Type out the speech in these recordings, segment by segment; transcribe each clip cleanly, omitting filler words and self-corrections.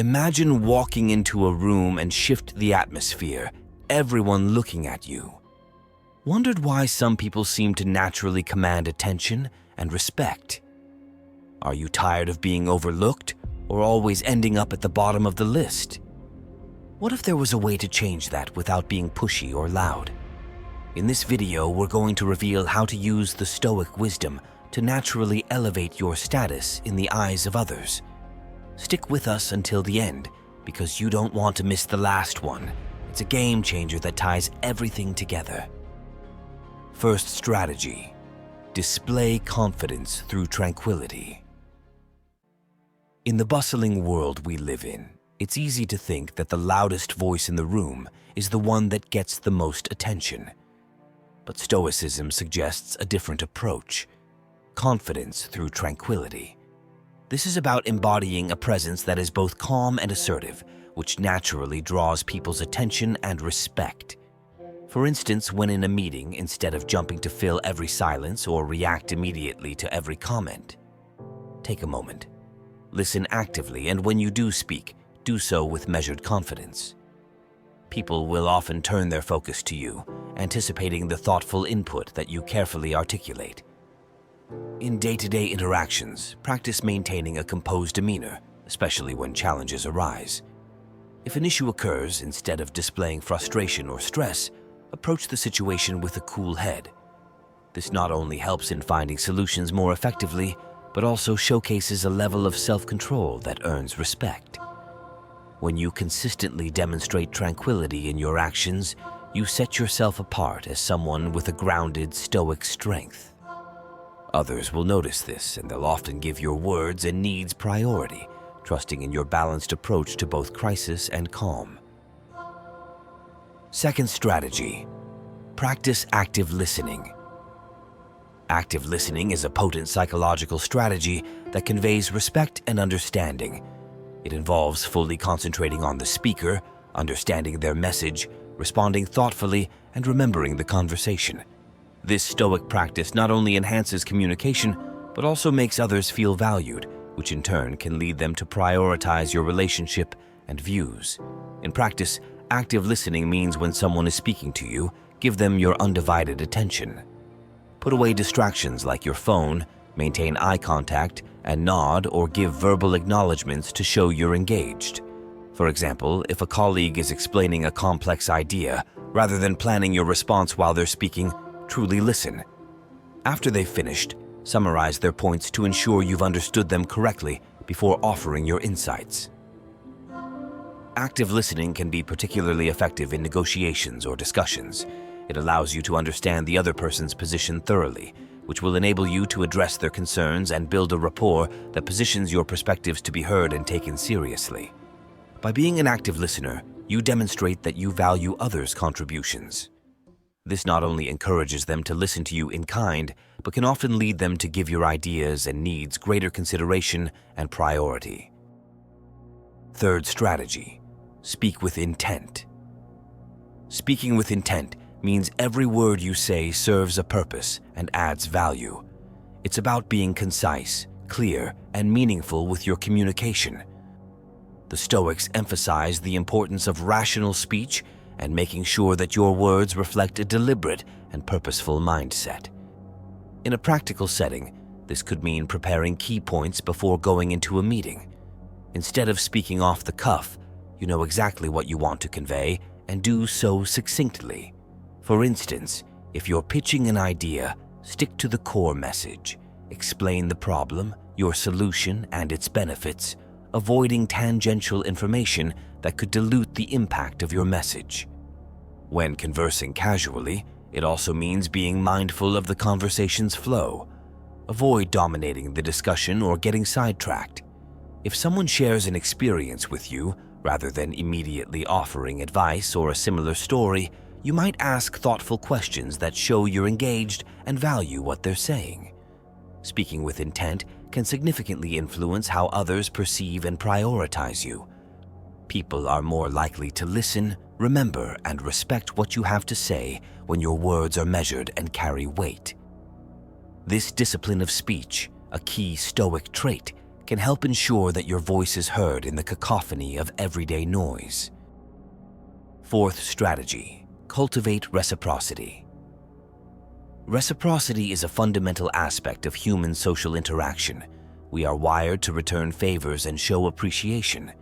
Imagine walking into a room and shift the atmosphere, everyone looking at you. Wondered why some people seem to naturally command attention and respect? Are you tired of being overlooked or always ending up at the bottom of the list? What if there was a way to change that without being pushy or loud? In this video, we're going to reveal how to use the Stoic wisdom to naturally elevate your status in the eyes of others. Stick with us until the end, because you don't want to miss the last one. It's a game changer that ties everything together. First strategy: display confidence through tranquility. In the bustling world we live in, it's easy to think that the loudest voice in the room is the one that gets the most attention. But Stoicism suggests a different approach: confidence through tranquility. This is about embodying a presence that is both calm and assertive, which naturally draws people's attention and respect. For instance, when in a meeting, instead of jumping to fill every silence or react immediately to every comment, take a moment. Listen actively, and when you do speak, do so with measured confidence. People will often turn their focus to you, anticipating the thoughtful input that you carefully articulate. In day-to-day interactions, practice maintaining a composed demeanor, especially when challenges arise. If an issue occurs, instead of displaying frustration or stress, approach the situation with a cool head. This not only helps in finding solutions more effectively, but also showcases a level of self-control that earns respect. When you consistently demonstrate tranquility in your actions, you set yourself apart as someone with a grounded, stoic strength. Others will notice this, and they'll often give your words and needs priority, trusting in your balanced approach to both crisis and calm. Second strategy: practice active listening. Active listening is a potent psychological strategy that conveys respect and understanding. It involves fully concentrating on the speaker, understanding their message, responding thoughtfully, and remembering the conversation. This Stoic practice not only enhances communication, but also makes others feel valued, which in turn can lead them to prioritize your relationship and views. In practice, active listening means when someone is speaking to you, give them your undivided attention. Put away distractions like your phone, maintain eye contact, and nod or give verbal acknowledgments to show you're engaged. For example, if a colleague is explaining a complex idea, rather than planning your response while they're speaking, truly listen. After they've finished, summarize their points to ensure you've understood them correctly before offering your insights. Active listening can be particularly effective in negotiations or discussions. It allows you to understand the other person's position thoroughly, which will enable you to address their concerns and build a rapport that positions your perspectives to be heard and taken seriously. By being an active listener, you demonstrate that you value others' contributions. This not only encourages them to listen to you in kind, but can often lead them to give your ideas and needs greater consideration and priority. Third strategy: speak with intent. Speaking with intent means every word you say serves a purpose and adds value. It's about being concise, clear, and meaningful with your communication. The Stoics emphasize the importance of rational speech and making sure that your words reflect a deliberate and purposeful mindset. In a practical setting, this could mean preparing key points before going into a meeting. Instead of speaking off the cuff, you know exactly what you want to convey and do so succinctly. For instance, if you're pitching an idea, stick to the core message. Explain the problem, your solution, and its benefits, avoiding tangential information that could dilute the impact of your message. When conversing casually, it also means being mindful of the conversation's flow. Avoid dominating the discussion or getting sidetracked. If someone shares an experience with you, rather than immediately offering advice or a similar story, you might ask thoughtful questions that show you're engaged and value what they're saying. Speaking with intent can significantly influence how others perceive and prioritize you. People are more likely to listen, remember, and respect what you have to say when your words are measured and carry weight. This discipline of speech, a key Stoic trait, can help ensure that your voice is heard in the cacophony of everyday noise. Fourth strategy, cultivate reciprocity. Reciprocity is a fundamental aspect of human social interaction. We are wired to return favors and show appreciation.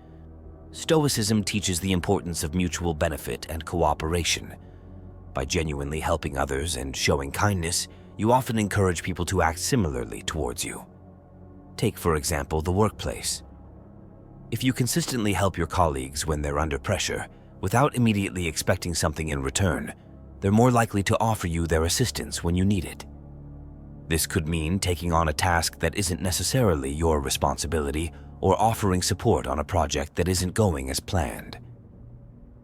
Stoicism teaches the importance of mutual benefit and cooperation. By genuinely helping others and showing kindness, you often encourage people to act similarly towards you. Take, for example, the workplace. If you consistently help your colleagues when they're under pressure, without immediately expecting something in return, they're more likely to offer you their assistance when you need it. This could mean taking on a task that isn't necessarily your responsibility or offering support on a project that isn't going as planned.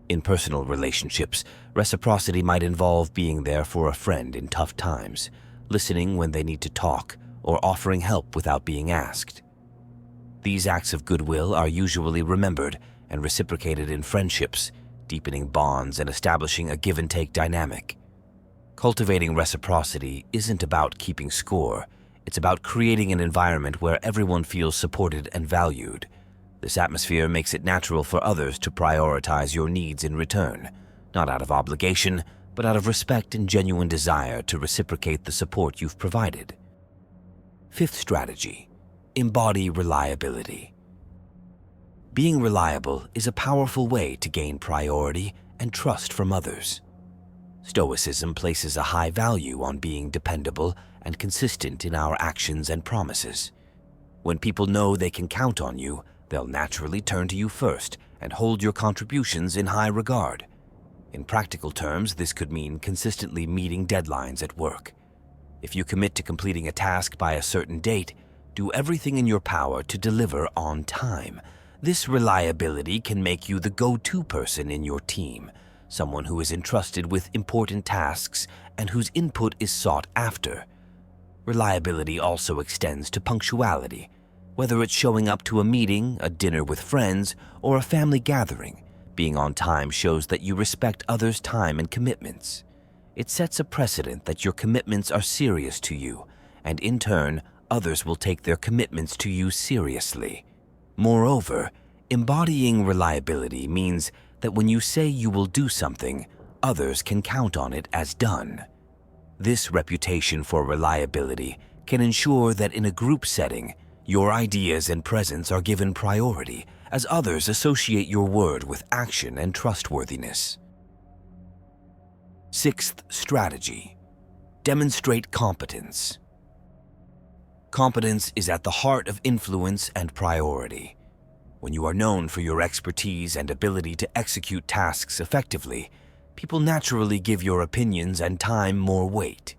In personal relationships, reciprocity might involve being there for a friend in tough times, listening when they need to talk, or offering help without being asked. These acts of goodwill are usually remembered and reciprocated in friendships, deepening bonds and establishing a give-and-take dynamic. Cultivating reciprocity isn't about keeping score. It's about creating an environment where everyone feels supported and valued. This atmosphere makes it natural for others to prioritize your needs in return, not out of obligation, but out of respect and genuine desire to reciprocate the support you've provided. Fifth strategy, embody reliability. Being reliable is a powerful way to gain priority and trust from others. Stoicism places a high value on being dependable and consistent in our actions and promises. When people know they can count on you, they'll naturally turn to you first and hold your contributions in high regard. In practical terms, this could mean consistently meeting deadlines at work. If you commit to completing a task by a certain date, do everything in your power to deliver on time. This reliability can make you the go-to person in your team, someone who is entrusted with important tasks and whose input is sought after. Reliability also extends to punctuality. Whether it's showing up to a meeting, a dinner with friends, or a family gathering, being on time shows that you respect others' time and commitments. It sets a precedent that your commitments are serious to you, and in turn, others will take their commitments to you seriously. Moreover, embodying reliability means that when you say you will do something, others can count on it as done. This reputation for reliability can ensure that in a group setting, your ideas and presence are given priority as others associate your word with action and trustworthiness. Sixth strategy, demonstrate competence. Competence is at the heart of influence and priority. When you are known for your expertise and ability to execute tasks effectively, people naturally give your opinions and time more weight.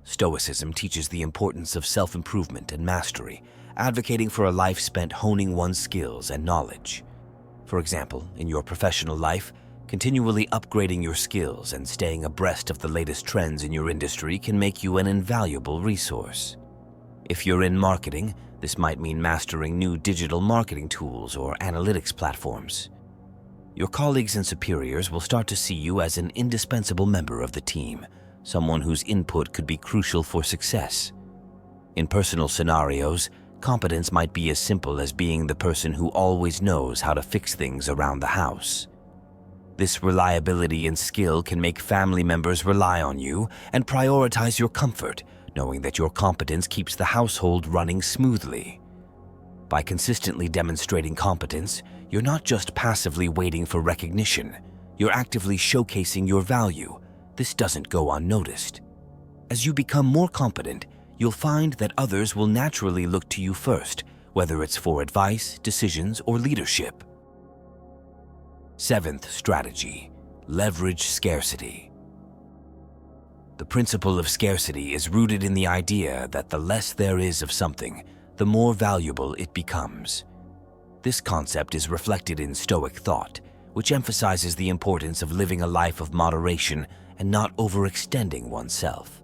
Stoicism teaches the importance of self-improvement and mastery, advocating for a life spent honing one's skills and knowledge. For example, in your professional life, continually upgrading your skills and staying abreast of the latest trends in your industry can make you an invaluable resource. If you're in marketing, this might mean mastering new digital marketing tools or analytics platforms. Your colleagues and superiors will start to see you as an indispensable member of the team, someone whose input could be crucial for success. In personal scenarios, competence might be as simple as being the person who always knows how to fix things around the house. This reliability and skill can make family members rely on you and prioritize your comfort, knowing that your competence keeps the household running smoothly. By consistently demonstrating competence, you're not just passively waiting for recognition, you're actively showcasing your value. This doesn't go unnoticed. As you become more competent, you'll find that others will naturally look to you first, whether it's for advice, decisions, or leadership. Seventh strategy, leverage scarcity. The principle of scarcity is rooted in the idea that the less there is of something, the more valuable it becomes. This concept is reflected in Stoic thought, which emphasizes the importance of living a life of moderation and not overextending oneself.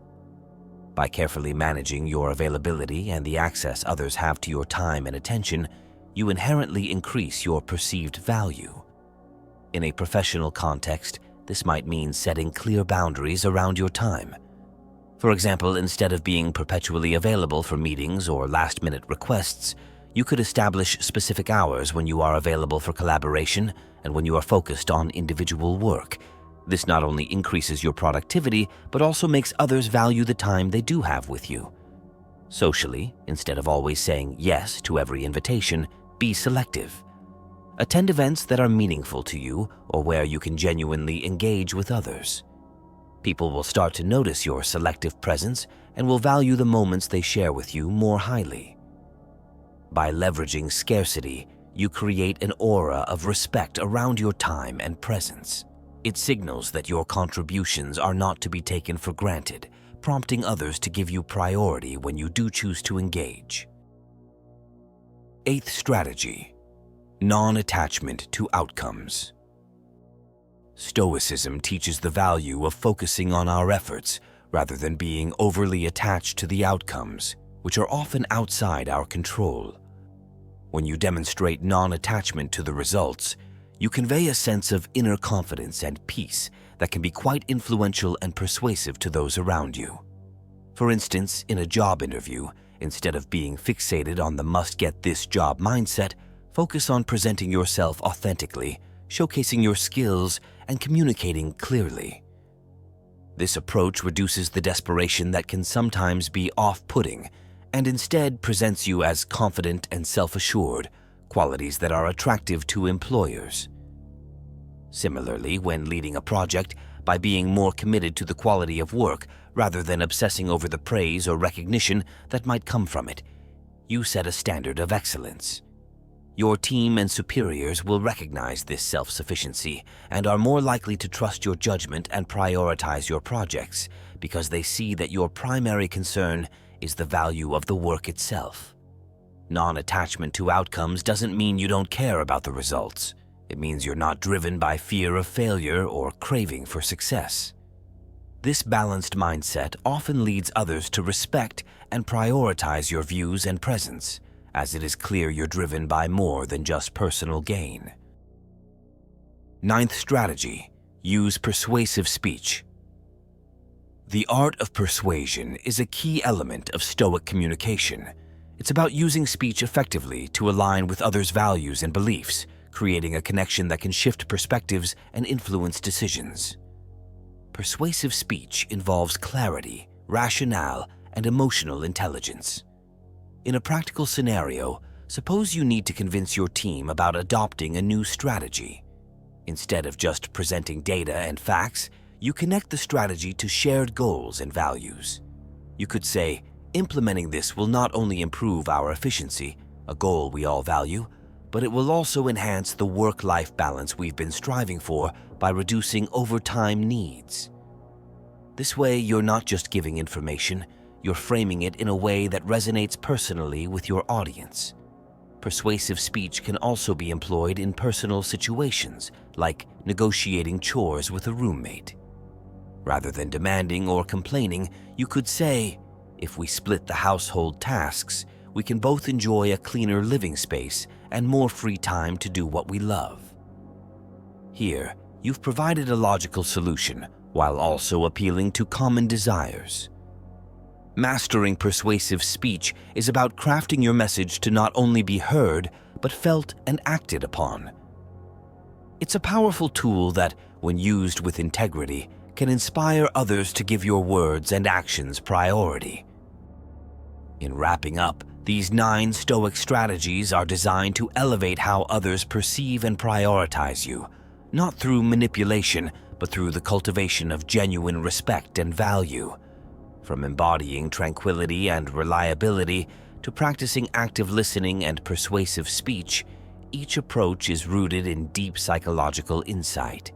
By carefully managing your availability and the access others have to your time and attention, you inherently increase your perceived value. In a professional context, this might mean setting clear boundaries around your time. For example, instead of being perpetually available for meetings or last-minute requests, You could establish specific hours when you are available for collaboration and when you are focused on individual work. This not only increases your productivity, but also makes others value the time they do have with you. Socially, instead of always saying yes to every invitation, be selective. Attend events that are meaningful to you or where you can genuinely engage with others. People will start to notice your selective presence and will value the moments they share with you more highly. By leveraging scarcity, you create an aura of respect around your time and presence. It signals that your contributions are not to be taken for granted, prompting others to give you priority when you do choose to engage. 8th strategy: non-attachment to outcomes. Stoicism teaches the value of focusing on our efforts rather than being overly attached to the outcomes, which are often outside our control. When you demonstrate non-attachment to the results, you convey a sense of inner confidence and peace that can be quite influential and persuasive to those around you. For instance, in a job interview, instead of being fixated on the must-get-this-job mindset, focus on presenting yourself authentically, showcasing your skills, and communicating clearly. This approach reduces the desperation that can sometimes be off-putting and instead presents you as confident and self-assured, qualities that are attractive to employers. Similarly, when leading a project, by being more committed to the quality of work rather than obsessing over the praise or recognition that might come from it, you set a standard of excellence. Your team and superiors will recognize this self-sufficiency and are more likely to trust your judgment and prioritize your projects because they see that your primary concern is the value of the work itself. Non-attachment to outcomes doesn't mean you don't care about the results. It means you're not driven by fear of failure or craving for success. This balanced mindset often leads others to respect and prioritize your views and presence, as it is clear you're driven by more than just personal gain. 9th strategy: use persuasive speech. The art of persuasion is a key element of Stoic communication. It's about using speech effectively to align with others' values and beliefs, creating a connection that can shift perspectives and influence decisions. Persuasive speech involves clarity, rationale, and emotional intelligence. In a practical scenario, suppose you need to convince your team about adopting a new strategy. Instead of just presenting data and facts, you connect the strategy to shared goals and values. You could say, implementing this will not only improve our efficiency, a goal we all value, but it will also enhance the work-life balance we've been striving for by reducing overtime needs. This way, you're not just giving information, you're framing it in a way that resonates personally with your audience. Persuasive speech can also be employed in personal situations, like negotiating chores with a roommate. Rather than demanding or complaining, you could say, if we split the household tasks, we can both enjoy a cleaner living space and more free time to do what we love. Here, you've provided a logical solution while also appealing to common desires. Mastering persuasive speech is about crafting your message to not only be heard, but felt and acted upon. It's a powerful tool that, when used with integrity, can inspire others to give your words and actions priority. In wrapping up, these 9 Stoic strategies are designed to elevate how others perceive and prioritize you, not through manipulation, but through the cultivation of genuine respect and value. From embodying tranquility and reliability to practicing active listening and persuasive speech, each approach is rooted in deep psychological insight.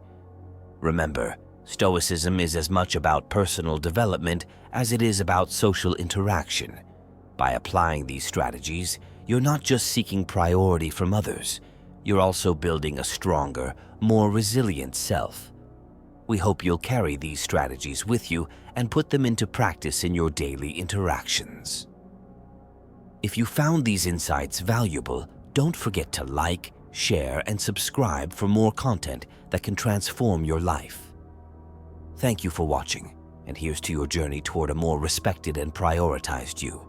Remember, Stoicism is as much about personal development as it is about social interaction. By applying these strategies, you're not just seeking priority from others, you're also building a stronger, more resilient self. We hope you'll carry these strategies with you and put them into practice in your daily interactions. If you found these insights valuable, don't forget to like, share, and subscribe for more content that can transform your life. Thank you for watching, and here's to your journey toward a more respected and prioritized you.